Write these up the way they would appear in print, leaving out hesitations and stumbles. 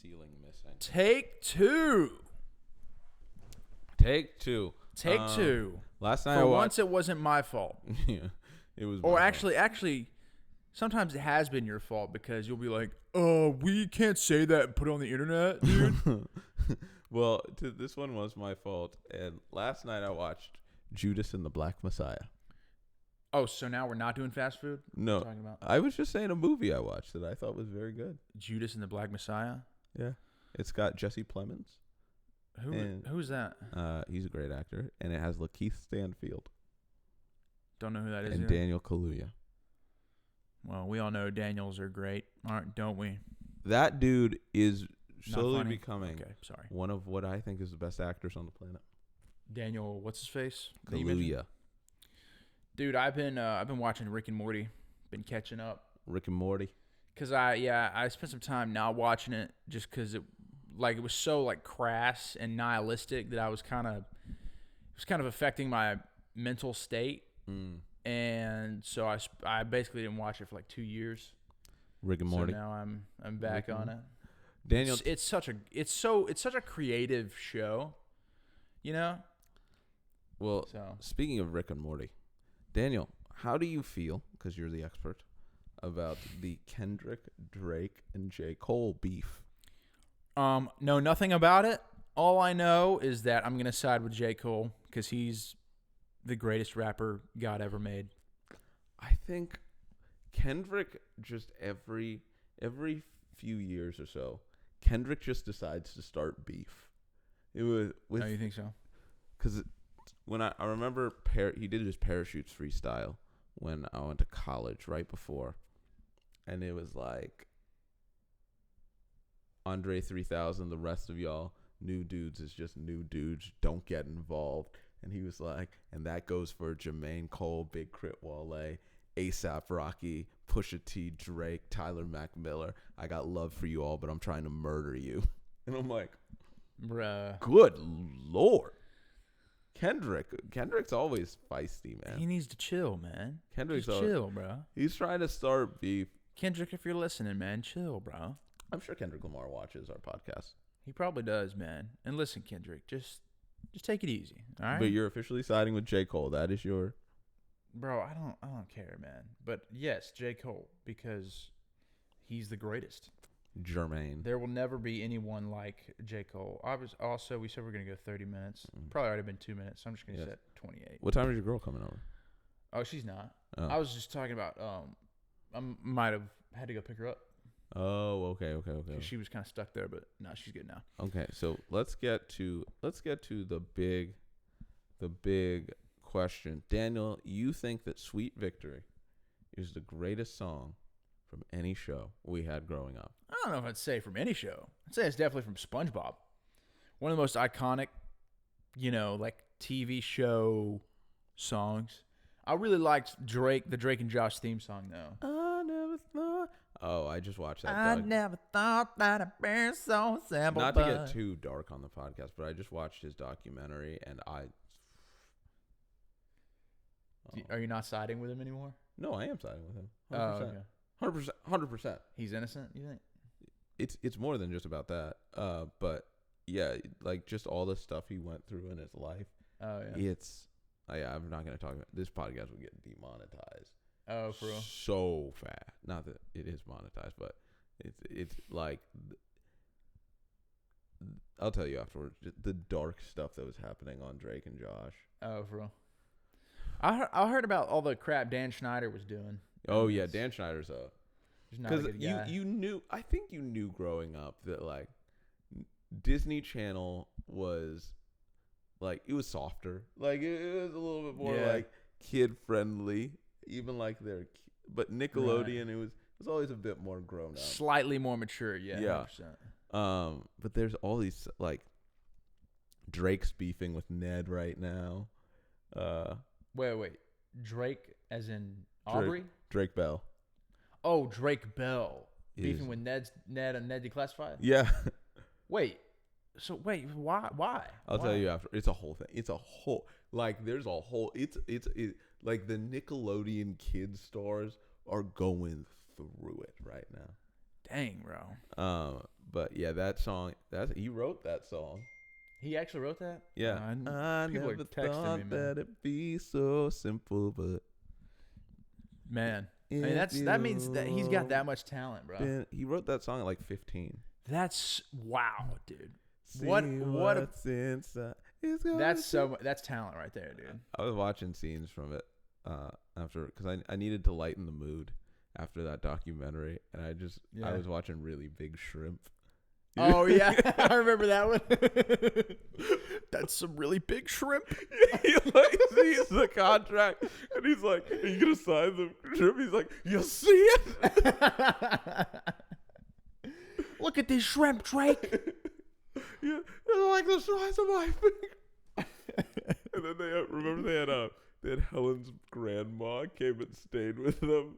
ceiling missing. Take two. Take two. Take two. Last night For once, it wasn't my fault. Yeah, it was. Or my actually, sometimes it has been your fault because you'll be like, "Oh, we can't say that and put it on the internet, dude." fault. Well, this one was my fault. And last night I watched Judas and the Black Messiah. Oh, so now we're not doing fast food? No, Talking about I was just saying a movie I watched that I thought was very good. Judas and the Black Messiah. Yeah, it's got Jesse Plemons. Who's that? He's a great actor, and it has Lakeith Stanfield Don't know who that is. and either. Daniel Kaluuya. Well, we all know Daniels are great, don't we? That dude is Not slowly funny? becoming Okay, sorry. one of what I think is the best actors on the planet. Daniel, what's his face? that you mentioned? Kaluuya. Dude, I've been watching Rick and Morty, been catching up. Rick and Morty. Cause I spent some time not watching it just because it was so like crass and nihilistic that it was kind of affecting my mental state, and so I basically didn't watch it for like 2 years. Rick and Morty. So now I'm back on it. Daniel, It's such a creative show, you know. well, So speaking of Rick and Morty, Daniel, how do you feel, because you're the expert, about the Kendrick, Drake, and J. Cole beef? know nothing about it. All I know is that I'm gonna side with J. Cole because he's the greatest rapper God ever made. I think Kendrick just every few years or so, Kendrick just decides to start beef. It was with No, you think so? because when I remember he did his parachutes freestyle when I went to college right before, and it was like Andre 3000, the rest of y'all new dudes is just new dudes, don't get involved. And he was like, and that goes for Jermaine Cole, Big Crit Wale, ASAP Rocky, Pusha T, Drake, Tyler McMiller. I got love for you all, but I'm trying to murder you. And I'm like, Bruh. good Lord. Kendrick's always feisty, man. He needs to chill, man. Kendrick's Just chill, bro. He's trying to start beef. Kendrick, if you're listening, man, chill, bro. I'm sure Kendrick Lamar watches our podcast. He probably does, man. And listen, Kendrick, just take it easy, all right? But you're officially siding with J. Cole. That is your... Bro, I don't care, man. But yes, J. Cole, because he's the greatest. Jermaine. There will never be anyone like J. Cole. We said we're gonna go 30 minutes. Probably already been 2 minutes, so I'm just gonna set 28. What time is your girl coming over? Oh, she's not. Oh. I was just talking about I might have had to go pick her up. Oh, okay. She was kind of stuck there, but no, she's good now. Okay, so let's get to the big question. Daniel, you think that Sweet Victory is the greatest song from any show we had growing up? I don't know if I'd say from any show. I'd say it's definitely from SpongeBob. One of the most iconic, like TV show songs. I really liked the Drake and Josh theme song though. I never thought. Oh, I just watched that. I never thought that it'd be so simple. Not to get too dark on the podcast, but I just watched his documentary, and Are you not siding with him anymore? No, I am siding with him. 100%. Oh, okay. 100%. He's innocent, you think? It's more than just about that. But yeah, like just all the stuff he went through in his life. Oh yeah. I'm not gonna talk about this. Podcast will get demonetized. Oh, for real? So fast. Not that it is monetized, but it's like I'll tell you afterwards. The dark stuff that was happening on Drake and Josh. Oh, for real? I heard about all the crap Dan Schneider was doing. Oh yeah, Dan Schneider's a. Because you knew, I think you knew growing up that like Disney Channel was like, it was softer, like it was a little bit more like kid friendly, even like but Nickelodeon, it was always a bit more grown up, slightly more mature. Yeah. 100%. But there's all these like Drake's beefing with Ned right now. Wait, Drake as in Aubrey? Drake Bell. Oh, Drake Bell beefing with Ned and Ned Declassified? Yeah. Wait, why? I'll tell you after. It's a whole thing. It's a whole, like, there's a whole, it's like the Nickelodeon kid stars are going through it right now. Dang, bro. But yeah, that song. He wrote that song. He actually wrote that? Yeah. I people are never texting thought me, man. that it'd be so simple, but Man. I mean, that means that he's got that much talent, bro. He wrote that song at like 15. That's wow, dude. See What what's inside. that's talent right there, dude. I was watching scenes from it after, because I needed to lighten the mood after that documentary, and I was watching Really Big Shrimp. Oh yeah, I remember that one. That's some really big shrimp. He like sees the contract, and he's like, "Are you gonna sign the shrimp?" He's like, "You see it? Look at this shrimp, Drake. Yeah, they're like the size of my finger." And then they had Helen's grandma came and stayed with them.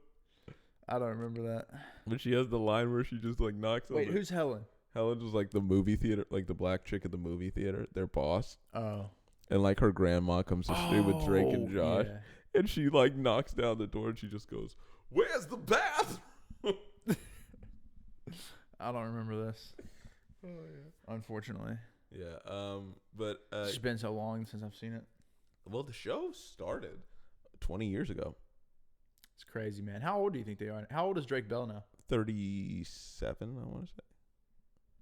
I don't remember that. But she has the line where she just like knocks. Wait, who's Helen? Helen was like the movie theater, like the black chick at the movie theater, their boss. Oh. And like her grandma comes to stay with Drake and Josh. Yeah. And she like knocks down the door and she just goes, "Where's the bath?" I don't remember this. Oh yeah. Unfortunately. Yeah. But It's been so long since I've seen it. well, the show started 20 years ago. It's crazy, man. How old do you think they are? How old is Drake Bell now? 37, I want to say.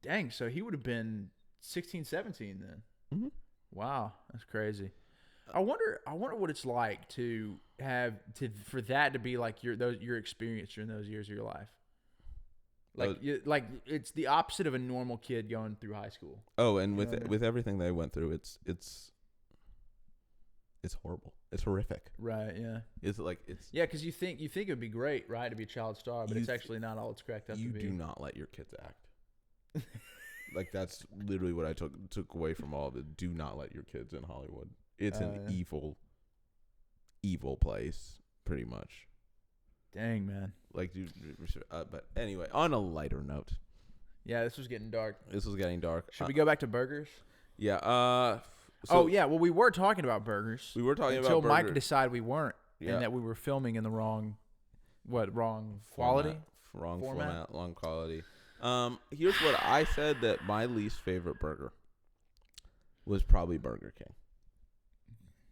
Dang, so he would have been 16, 17 then. Mm-hmm. Wow, that's crazy. I wonder what it's like for that to be like your experience during those years of your life. Like it's the opposite of a normal kid going through high school. Oh, and with everything they went through, it's horrible. It's horrific. Right. Yeah. Yeah, because you think it would be great, right, to be a child star, but it's actually not all it's cracked up to be. You do not let your kids act. Like that's literally what I took away from all of it. Do not let your kids in Hollywood. It's an evil place, pretty much. Dang, man. Like, dude, but anyway, on a lighter note. Yeah, this was getting dark. Should we go back to burgers? Yeah. Well, we were talking about burgers. We were talking until about burgers. Mike decided we weren't, and that we were filming in the wrong quality? Wrong format, wrong quality. Here's what I said, that my least favorite burger was probably Burger King.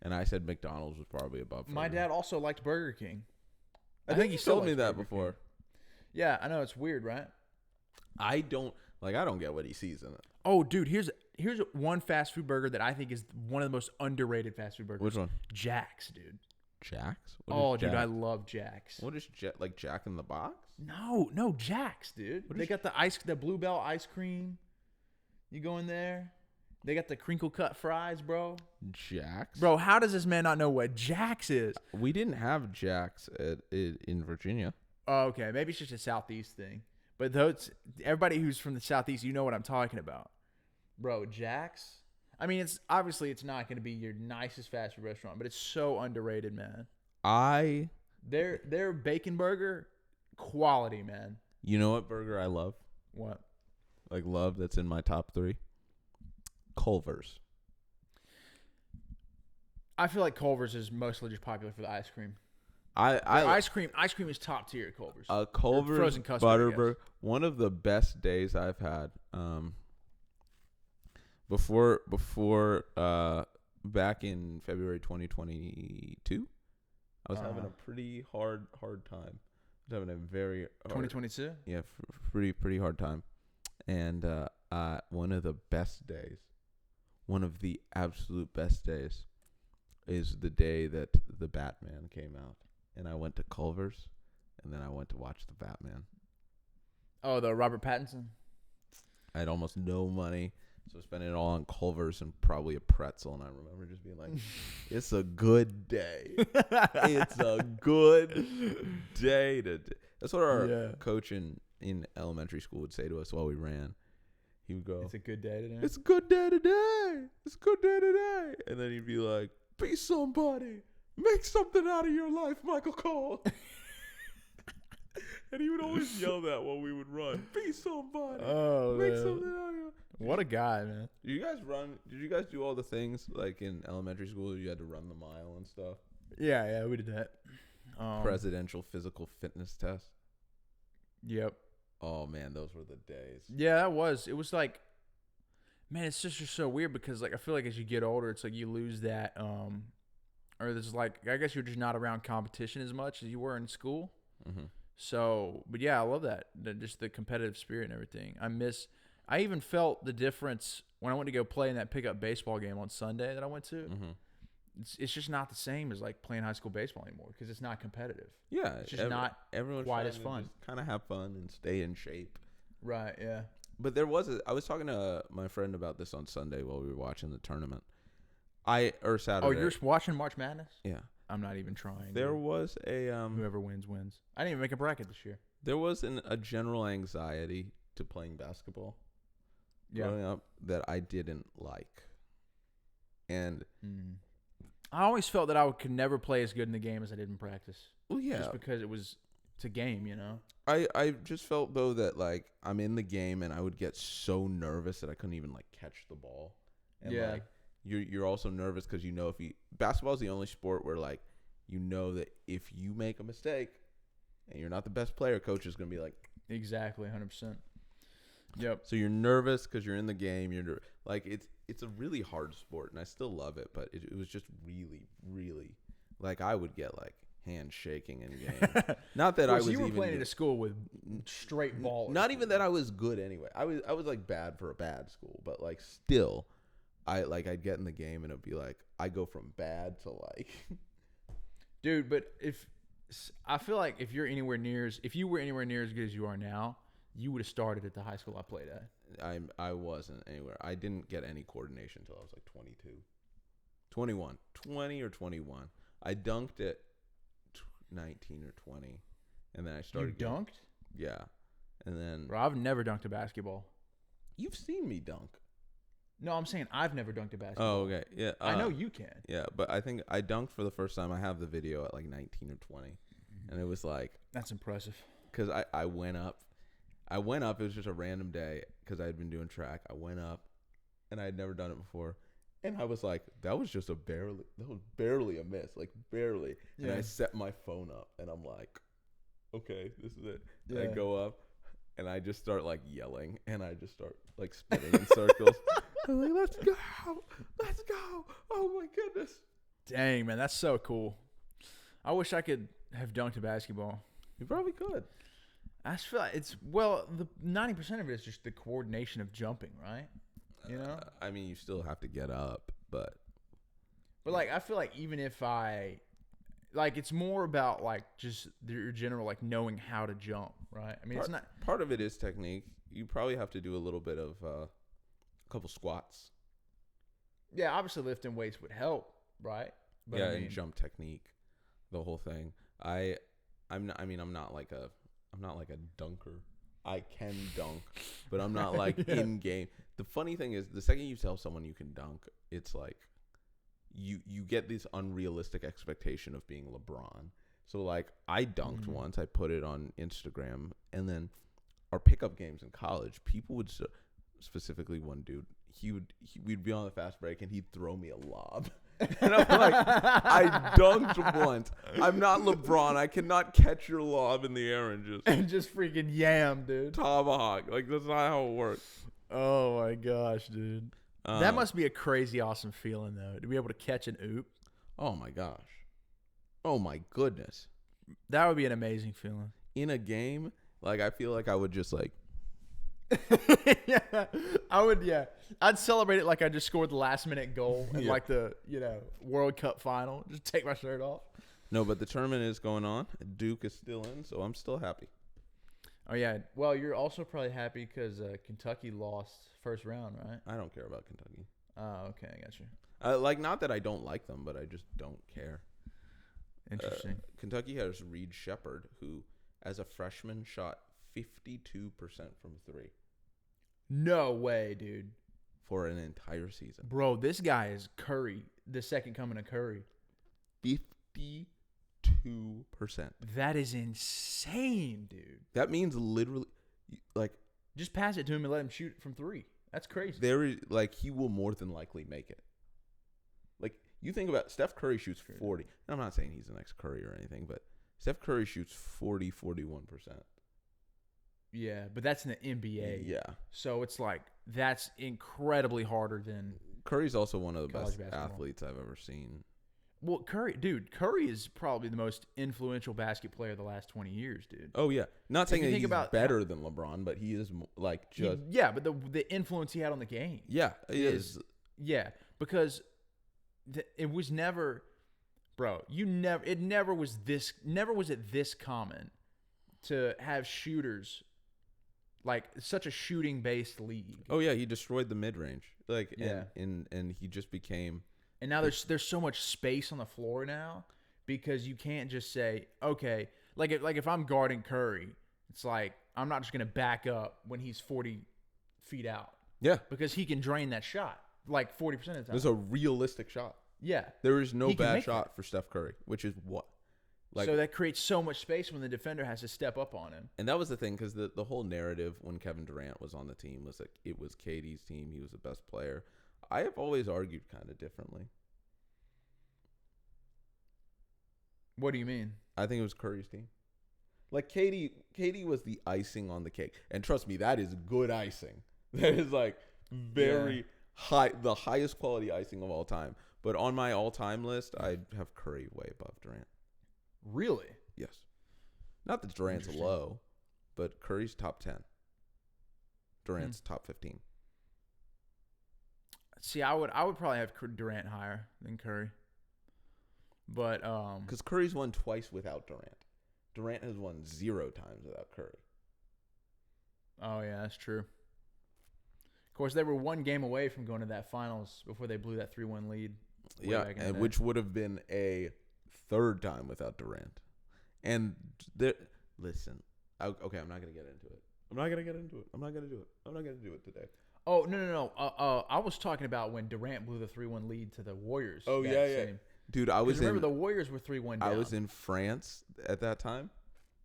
And I said McDonald's was probably above Burger. My dad also liked Burger King. I think he told me that before. King. Yeah, I know, it's weird, right? I don't get what he sees in it. Oh, dude, here's one fast food burger that I think is one of the most underrated fast food burgers. Which one? Jack's, dude. Jack's? Dude, I love Jack's. What is like Jack in the Box? No, Jack's, dude. They got the Bluebell ice cream. You go in there. They got the crinkle cut fries, bro. Jack's? Bro, how does this man not know what Jack's is? We didn't have Jack's in Virginia. Oh, okay. Maybe it's just a Southeast thing. But everybody who's from the Southeast, you know what I'm talking about. Bro, Jack's. I mean, it's not going to be your nicest fast food restaurant, but it's so underrated, man. Their bacon burger, quality, man. You know what burger I love? What? Like love, that's in my top 3. Culver's. I feel like Culver's is mostly just popular for the ice cream. Ice cream is top tier at Culver's. Culver's frozen custard, Butterburger, one of the best days I've had. Before back in February 2022, I was having a pretty hard time. I was having a very hard, 2022. Yeah, pretty hard time, and one of the best days, one of the absolute best days, is the day that the Batman came out, and I went to Culver's, and then I went to watch the Batman. Oh, the Robert Pattinson. I had almost no money. So spending it all on Culver's and probably a pretzel. And I remember just being like, it's a good day. It's a good day. That's what our coach in elementary school would say to us while we ran. He would go, it's a good day today. It's a good day today. It's a good day today. And then he'd be like, be somebody. Make something out of your life, Michael Cole. And he would always yell that while we would run. Be somebody. Oh, Make man. something out of your life. What a guy, man. Did you guys do all the things like in elementary school? You had to run the mile and stuff. Yeah, we did that. Presidential physical fitness test. Yep. Oh man, those were the days. Yeah, that was. It was like, man, it's just so weird because like I feel like as you get older, it's like you lose that or there's like I guess you're just not around competition as much as you were in school. Mm-hmm. So, but yeah, I love that. Just the competitive spirit and everything. I even felt the difference when I went to go play in that pickup baseball game on Sunday that I went to. Mm-hmm. It's just not the same as like playing high school baseball anymore because it's not competitive. Yeah, It's just not everyone's quite trying as to fun. just kind of have fun and stay in shape. Right, yeah. But I was talking to my friend about this on Sunday while we were watching the tournament. Or Saturday. Oh, you're watching March Madness? Yeah. I'm not even trying. There dude. was a Whoever wins wins. I didn't even make a bracket this year. there was a general anxiety to playing basketball growing up that I didn't like. And I always felt that I could never play as good in the game as I did in practice. well, yeah. Just because it's a game, you know? I just felt though that like I'm in the game and I would get so nervous that I couldn't even like catch the ball. And like you're also nervous because you know basketball is the only sport where like you know that if you make a mistake and you're not the best player, coach is gonna be like exactly 100%. Yep. So you're nervous because you're in the game. You're like it's a really hard sport and I still love it, but it was just really really like I would get like hand shaking in game. Not that I was you were even playing at a school with straight ballers. Not even that I was good anyway. I was like bad for a bad school, but like still, I'd get in the game and it'd be like I go from bad to like. Dude, but I feel like if you were anywhere near as good as you are now, you would have started at the high school I played at. I wasn't anywhere. I didn't get any coordination until I was like 22, 21, 20 or 21. I dunked at 19 or 20, and then I started. You dunked? Yeah, and then. Bro, I've never dunked a basketball. You've seen me dunk. No, I'm saying I've never dunked a basketball. Oh, okay, yeah. I know you can. Yeah, but I think I dunked for the first time. I have the video at like 19 or 20, and it was like. That's impressive. Because I went up. It was just a random day because I had been doing track. I went up, and I had never done it before. And I was like, that was barely a miss, like barely. Yeah. And I set my phone up, and I'm like, okay, this is it. Yeah. And I go up, and I just start like yelling, and I just start like spinning in circles. I'm like, let's go. Oh my goodness. Dang, man, that's so cool. I wish I could have dunked a basketball. You probably could. I just feel like the 90% of it is just the coordination of jumping, right? You know, I mean, you still have to get up, but like I feel like even if it's more about like just your general like knowing how to jump, right? I mean, it's not part of it is technique. You probably have to do a little bit of a couple squats. Yeah, obviously lifting weights would help, right? But yeah, and jump technique, the whole thing. I'm not like a dunker. I can dunk, but I'm not like in game. The funny thing is, the second you tell someone you can dunk, it's like you get this unrealistic expectation of being LeBron. So like I dunked once, I put it on Instagram, and then our pickup games in college, people would specifically one dude, we'd be on the fast break and he'd throw me a lob. And I'm like, I dunked once. I'm not LeBron. I cannot catch your lob in the air and just freaking yam, dude. Tomahawk. Like, that's not how it works. Oh my gosh, dude. That must be a crazy awesome feeling though, to be able to catch an oop. Oh my gosh. Oh my goodness. That would be an amazing feeling. In a game, like I feel like I would just like yeah, I would. Yeah, I'd celebrate it like I just scored the last minute goal in like the World Cup final. Just take my shirt off. No, but the tournament is going on. Duke is still in, so I'm still happy. Oh yeah. Well, you're also probably happy because Kentucky lost first round, right? I don't care about Kentucky. Oh, okay, I got you. Like not that I don't like them, but I just don't care. Interesting. Kentucky has Reed Shepherd, who, as a freshman, shot 52% from three. No way, dude. For an entire season. Bro, this guy is Curry, the second coming of Curry. 52%. That is insane, dude. That means literally, like... Just pass it to him and let him shoot from three. That's crazy. He will more than likely make it. Like, you think about Steph Curry shoots 40. And I'm not saying he's the next Curry or anything, but Steph Curry shoots 41%. Yeah, but that's in the NBA. Yeah. So it's like that's incredibly harder than Curry's also one of the college best basketball. athletes I've ever seen. Well, Curry is probably the most influential basket player of the last 20 years, dude. Oh yeah, not saying you that think he's about better than LeBron, but he is like just Yeah, but the influence he had on the game. yeah, he is. Yeah, because it was never, bro. It never was this common to have shooters like such a shooting based league. Oh yeah, he destroyed the mid range. Like Yeah. and he just became. And now there's so much space on the floor now because you can't just say, okay, like if I'm guarding Curry, it's like I'm not just gonna back up when he's 40 feet out. Yeah, Because he can drain that shot like 40% of the time. there's a realistic shot. Yeah. There is no He can bad make shot for Steph Curry, which is what. Like, So that creates so much space when the defender has to step up on him. and that was the thing because the whole narrative when Kevin Durant was on the team was like it was KD's team. He was the best player. I have always argued kind of differently. What do you mean? I think it was Curry's team. Like KD was the icing on the cake, and trust me, that is good icing. That is like very high, the highest quality icing of all time. But on my all-time list, I'd have Curry way above Durant. Really? Yes, not that Durant's Interesting. low, but Curry's top 10. Durant's top 15. See, I would probably have Durant higher than Curry. But Because Curry's won twice without Durant. Durant has won 0 times without Curry. oh yeah, that's true. Of course, they were one game away from going to that finals before they blew that 3-1 lead. way Yeah, back in the and day. which would have been a third time without Durant. And listen, okay, I'm not gonna get into it. I'm not gonna do it. I'm not gonna do it today. Oh no. I was talking about when Durant blew the 3-1 lead to the Warriors. Oh, that yeah. same- Dude, I was remember in the Warriors were 3-1 down. I was in France at that time,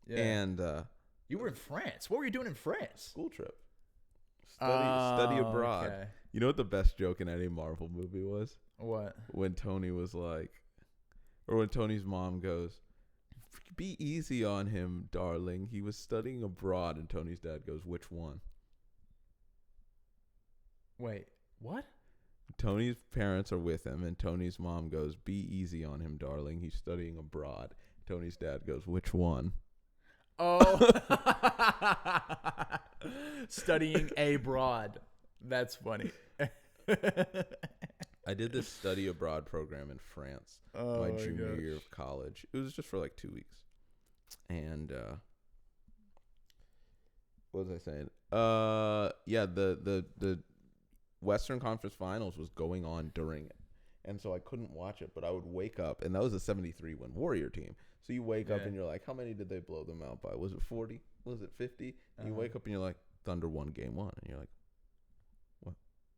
Yeah. and You were in France. What were you doing in France? school trip, study abroad. Okay. You know what the best joke in any Marvel movie was? What? When Tony was like, or when Tony's mom goes, "Be easy on him, darling. He was studying abroad," and Tony's dad goes, "Which one?" Wait. What? Tony's parents are with him, and Tony's mom goes, "Be easy on him, darling. He's studying abroad." Tony's dad goes, "Which one?" Oh. Studying abroad. That's funny. I did this study abroad program in France my junior year of college. It was just for like 2 weeks. And what was I saying? Yeah, the Western Conference Finals was going on during it. And so I couldn't watch it, but I would wake up, and that was a 73-win Warrior team. So you wake up and you're like, how many did they blow them out by? Was it 40? Was it 50? And you wake up and you're like, Thunder won game 1. And you're like,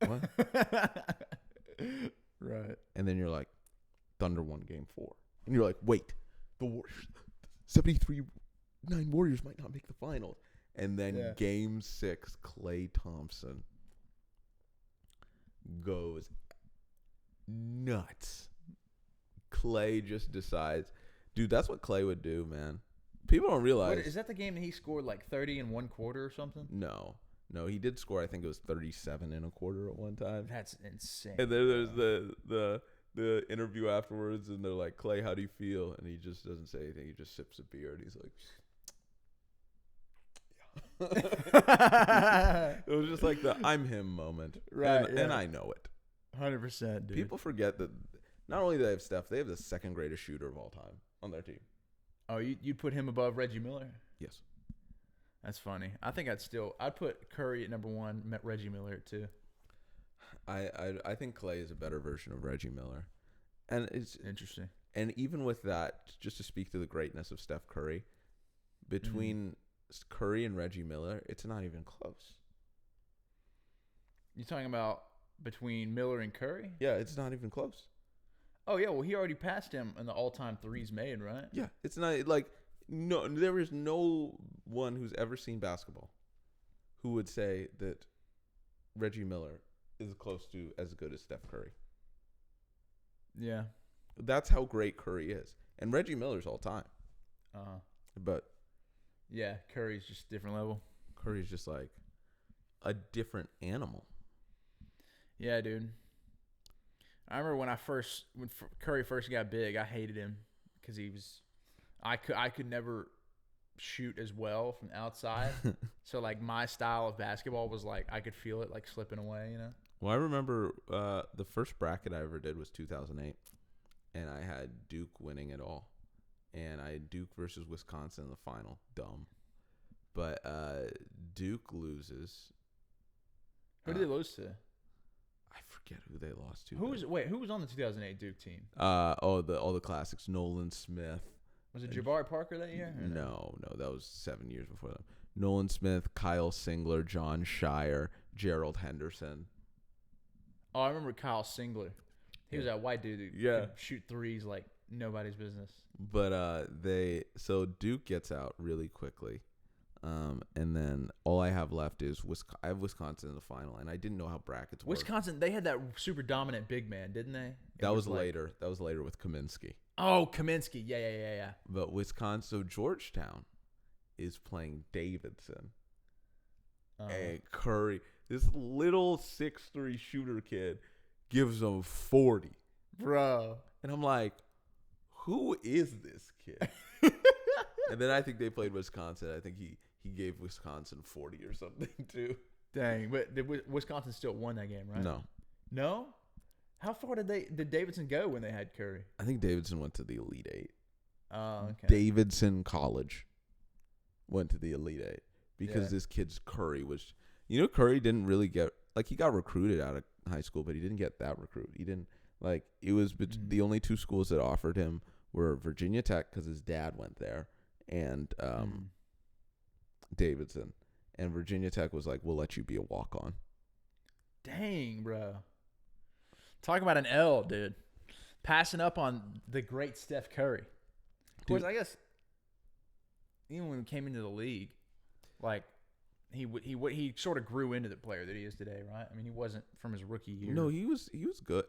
what? Right. And then you're like, Thunder won game 4. And you're like, wait, the Warriors, 73-9 Warriors might not make the finals. And then game 6, Klay Thompson goes nuts. Klay just decides, dude, that's what Klay would do, man. People don't realize. Is that the game that he scored like 30 in one quarter or something? No, he did score. I think it was 37 in a quarter at one time. That's insane. And then there's the interview afterwards, and they're like, "Klay, how do you feel?" And he just doesn't say anything. He just sips a beer, and he's like, yeah. It was just like the "I'm him" moment, Right, and I know it. 100%, dude. People forget that not only do they have Steph, they have the second greatest shooter of all time on their team. Oh, you'd put him above Reggie Miller? Yes. That's funny. I think I'd put Curry at number 1, Reggie Miller at 2. I think Klay is a better version of Reggie Miller, and it's Interesting. and even with that, just to speak to the greatness of Steph Curry, between Curry and Reggie Miller, it's not even close. You talking about between Miller and Curry? Yeah, it's not even close. Oh yeah, well he already passed him in the all-time threes made, right? Yeah, it's not like no. There is no one who's ever seen basketball who would say that Reggie Miller is close to as good as Steph Curry. Yeah. That's how great Curry is, and Reggie Miller's all time. But Yeah, Curry's just different level. Curry's just like a different animal. Yeah, dude. I remember when Curry first got big, I hated him because I could never shoot as well from outside. So like my style of basketball was like I could feel it like slipping away, you know. Well, I remember the first bracket I ever did was 2008, and I had Duke winning it all, and I had Duke versus Wisconsin in the final. Dumb, but Duke loses. Who did they lose to? I forget who they lost to. Who was on the 2008 Duke team? All the classics. Nolan Smith. Was it Jabari Parker that year? No, that was 7 years before them. Nolan Smith, Kyle Singler, John Shire, Gerald Henderson. Oh, I remember Kyle Singler. He was that white dude who could shoot threes like nobody's business. But so Duke gets out really quickly. And then all I have left is I have Wisconsin in the final, and I didn't know how brackets work. Wisconsin, they had that super dominant big man, didn't they? That was later. That was later with Kaminsky. Oh, Kaminsky. Yeah. But Wisconsin, Georgetown is playing Davidson. And Curry, this little 6'3" shooter kid, gives them 40. Bro. And I'm like, who is this kid? And then I think they played Wisconsin. I think he gave Wisconsin 40 or something too. Dang, but Wisconsin still won that game, right? No. How far did Davidson go when they had Curry? I think Davidson went to the Elite Eight. Oh, okay. Davidson College went to the Elite Eight because this kid's Curry was. Curry didn't really get he got recruited out of high school, but he didn't get that recruit. He didn't it was the only two schools that offered him were Virginia Tech because his dad went there, and Davidson. And Virginia Tech was like, we'll let you be a walk-on. Dang, bro. Talk about an L, dude. Passing up on the great Steph Curry. Of course, I guess even when he came into the league, he sort of grew into the player that he is today, right? I mean, he wasn't from his rookie year. No, he was good.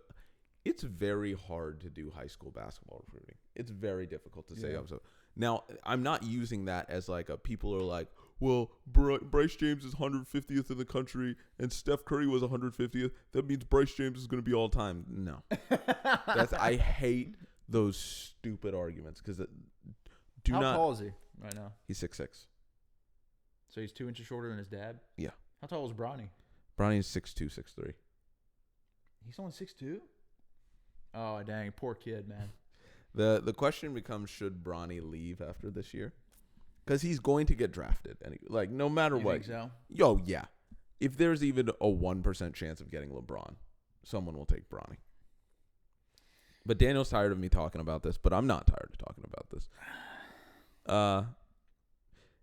It's very hard to do high school basketball recruiting. It's very difficult to say. Yeah. Now, I'm not using that as people are like, well, Bryce James is 150th in the country and Steph Curry was 150th. That means Bryce James is going to be all time. No. I hate those stupid arguments because How tall is he right now? He's 6'6". So he's 2 inches shorter than his dad? Yeah. How tall was Bronny? Bronny's 6'2", 6'3". He's only 6'2"? Oh, dang. Poor kid, man. The question becomes, should Bronny leave after this year? Because he's going to get drafted. And no matter what. You think so? Yo, yeah. If there's even a 1% chance of getting LeBron, someone will take Bronny. But Daniel's tired of me talking about this, but I'm not tired of talking about this.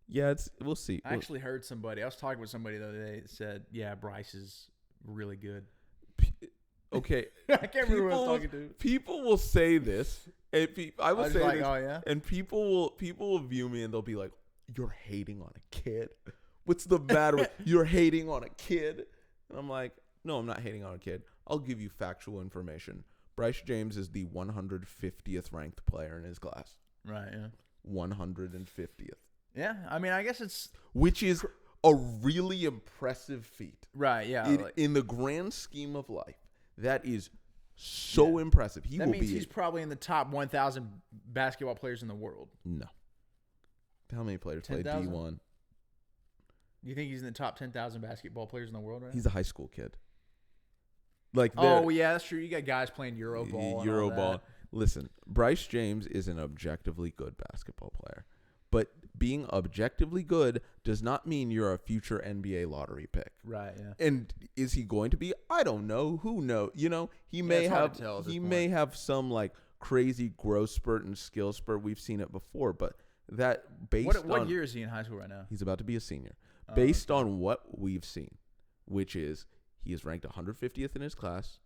Yeah, we'll see. I actually heard somebody. I was talking with somebody the other day that said, yeah, Bryce is really good. Okay. I can't remember who I was talking to. People will say this. And I will say this. Oh, yeah? And people will view me and they'll be like, you're hating on a kid. What's the matter with you're hating on a kid? And I'm like, no, I'm not hating on a kid. I'll give you factual information. Bryce James is the 150th ranked player in his class. Right, yeah. 150th. Yeah, I mean, I guess it's... Which is a really impressive feat. Right, yeah. In the grand scheme of life, that is so impressive. That means he's probably in the top 1,000 basketball players in the world. No. How many players 10, play D1? You think he's in the top 10,000 basketball players in the world right now? He's a high school kid. Oh, yeah, that's true. You got guys playing Euroball. Euroball. Listen, Bryce James is an objectively good basketball player. But being objectively good does not mean you're a future NBA lottery pick. Right, yeah. And is he going to be? I don't know. Who knows? He may have some crazy growth spurt and skill spurt. We've seen it before, but that based on what year is he in high school right now? He's about to be a senior. Based on what we've seen, which is he is ranked 150th in his class.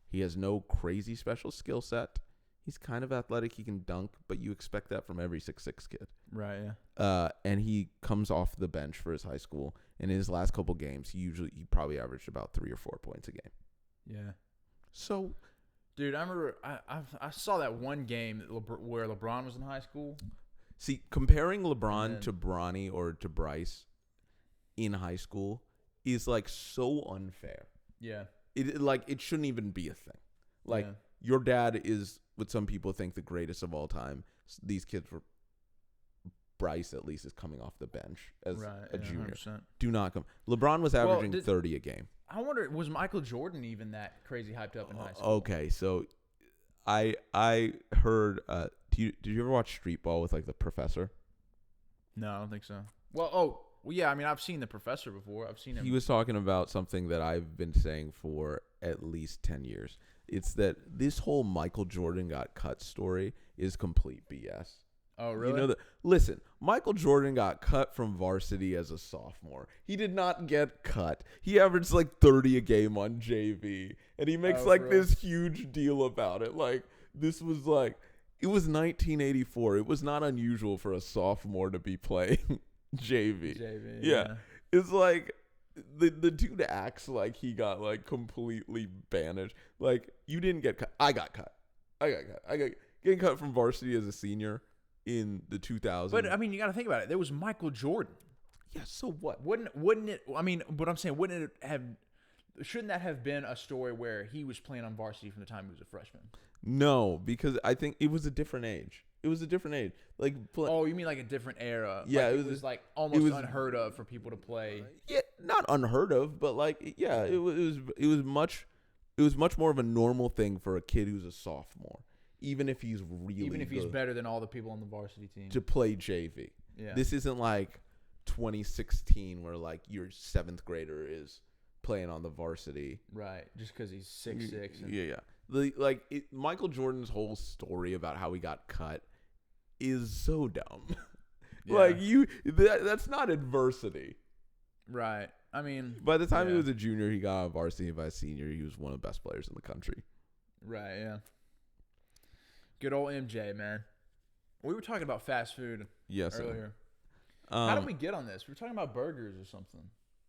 He has no crazy special skill set. He's kind of athletic. He can dunk, but you expect that from every 6'6" kid. Right, yeah. And he comes off the bench for his high school. In his last couple games, he probably averaged about 3 or 4 points a game. Yeah. So, dude, I remember I saw that one game where LeBron was in high school. See, comparing LeBron to Bronny or to Bryce, in high school is like so unfair. Yeah. It shouldn't even be a thing. Like your dad is what some people think the greatest of all time. These kids were Bryce at least is coming off the bench as a junior. 100%. Do not come. LeBron was averaging 30 a game. I wonder, was Michael Jordan even that crazy hyped up in high school? Okay, so I heard. Did you ever watch Street Ball with like the professor? No, I don't think so. Well, yeah. I mean, I've seen the professor before. I've seen him. He was talking about something that I've been saying for at least 10 years. It's that this whole Michael Jordan got cut story is complete BS. Oh, really? You know listen, Michael Jordan got cut from varsity as a sophomore. He did not get cut. He averaged like 30 a game on JV, and he makes this huge deal about it. Like this was like it was 1984. It was not unusual for a sophomore to be playing JV. Yeah. It's like the dude acts like he got like completely banished. Like you didn't get cut. I got cut. Getting cut from varsity as a senior in the 2000s. But I mean, you got to think about it. There was Michael Jordan. Yeah, so what? Wouldn't it? I mean, but I'm saying, wouldn't it have? Shouldn't that have been a story where he was playing on varsity from the time he was a freshman? No, because I think it was a different age. Like, oh, you mean like a different era? Yeah, like it was like almost unheard of for people to play. Yeah, not unheard of, but like, yeah, it was much more of a normal thing for a kid who's a sophomore. Even if he's he's better than all the people on the varsity team to play JV. Yeah. This isn't like 2016 where like your 7th grader is playing on the varsity. Right. Just because he's 6'6". Yeah. Michael Jordan's whole story about how he got cut is so dumb. That's not adversity. Right. I mean, by the time he was a junior, he got on varsity. By senior, he was one of the best players in the country. Right. Yeah. Good old MJ, man. We were talking about fast food earlier. How did we get on this? We were talking about burgers or something.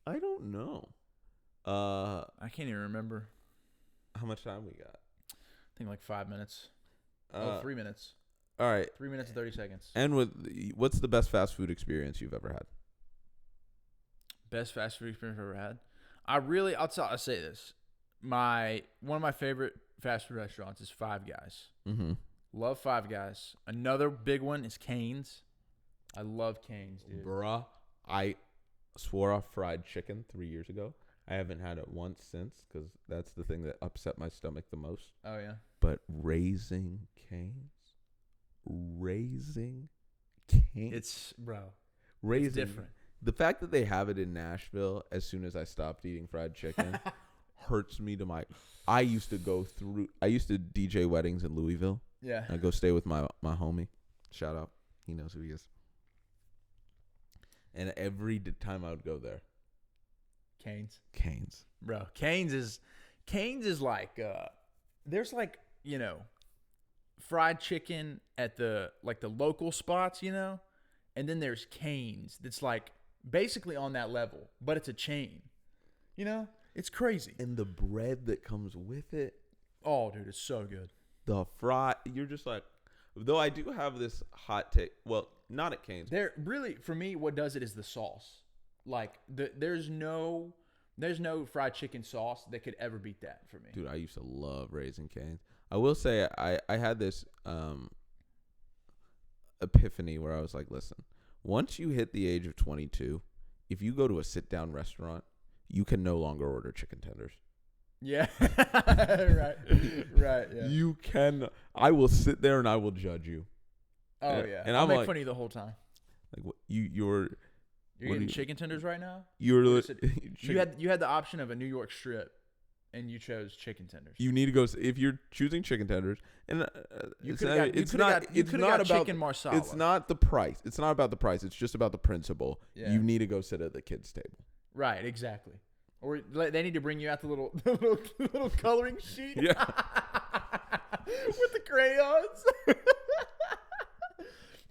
I don't know. I can't even remember. How much time we got? I think like 5 minutes. 3 minutes. All right. 3 minutes and 30 seconds. And what's the best fast food experience you've ever had? Best fast food experience I've ever had? I'll say this. One of my favorite fast food restaurants is Five Guys. Mm-hmm. Love Five Guys. Another big one is Cane's. I love Cane's, dude. Bruh, I swore off fried chicken 3 years ago. I haven't had it once since because that's the thing that upset my stomach the most. Oh, yeah? But Raising Cane's? It's different. The fact that they have it in Nashville as soon as I stopped eating fried chicken hurts me to my... I used to DJ weddings in Louisville. Yeah. I go stay with my homie. Shout out. He knows who he is. And every time I would go there. Cane's. Bro, Cane's is like, there's like, fried chicken at the local spots, and then there's Cane's that's like basically on that level, but it's a chain. It's crazy. And the bread that comes with it. Oh, dude, it's so good. The fry, you're just like, though I do have this hot take. Well, not at Cane's. There really, for me, what does it is the sauce. Like there's no fried chicken sauce that could ever beat that for me. Dude, I used to love Raising Cane's. I will say I had this epiphany where I was like, listen, once you hit the age of 22, if you go to a sit-down restaurant, you can no longer order chicken tenders. Yeah. Right. Yeah. You can. I will sit there and I will judge you. Oh, yeah. And I'll make fun of you the whole time. Like what you're getting chicken tenders right now? You had the option of a New York strip, and you chose chicken tenders. You need to go if you're choosing chicken tenders, and it's not about chicken marsala. It's not the price. It's not about the price. It's just about the principle. Yeah. You need to go sit at the kids' table. Right. Exactly. Or they need to bring you out the little coloring sheet. Yeah. With the crayons.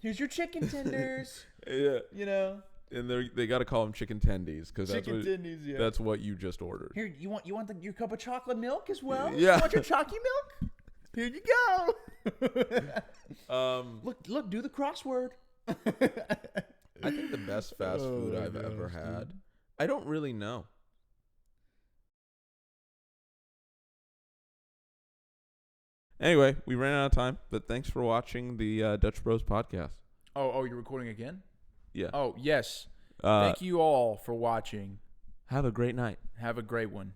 Here's your chicken tenders. Yeah. And they got to call them chicken tendies because that's what you just ordered. Here, you want your cup of chocolate milk as well? Yeah. You want your chalky milk? Here you go. Look, do the crossword. I think the best fast food I've ever had I don't really know. Anyway, we ran out of time, but thanks for watching the Dutch Bros podcast. Oh, you're recording again? Yeah. Oh, yes. Thank you all for watching. Have a great night. Have a great one.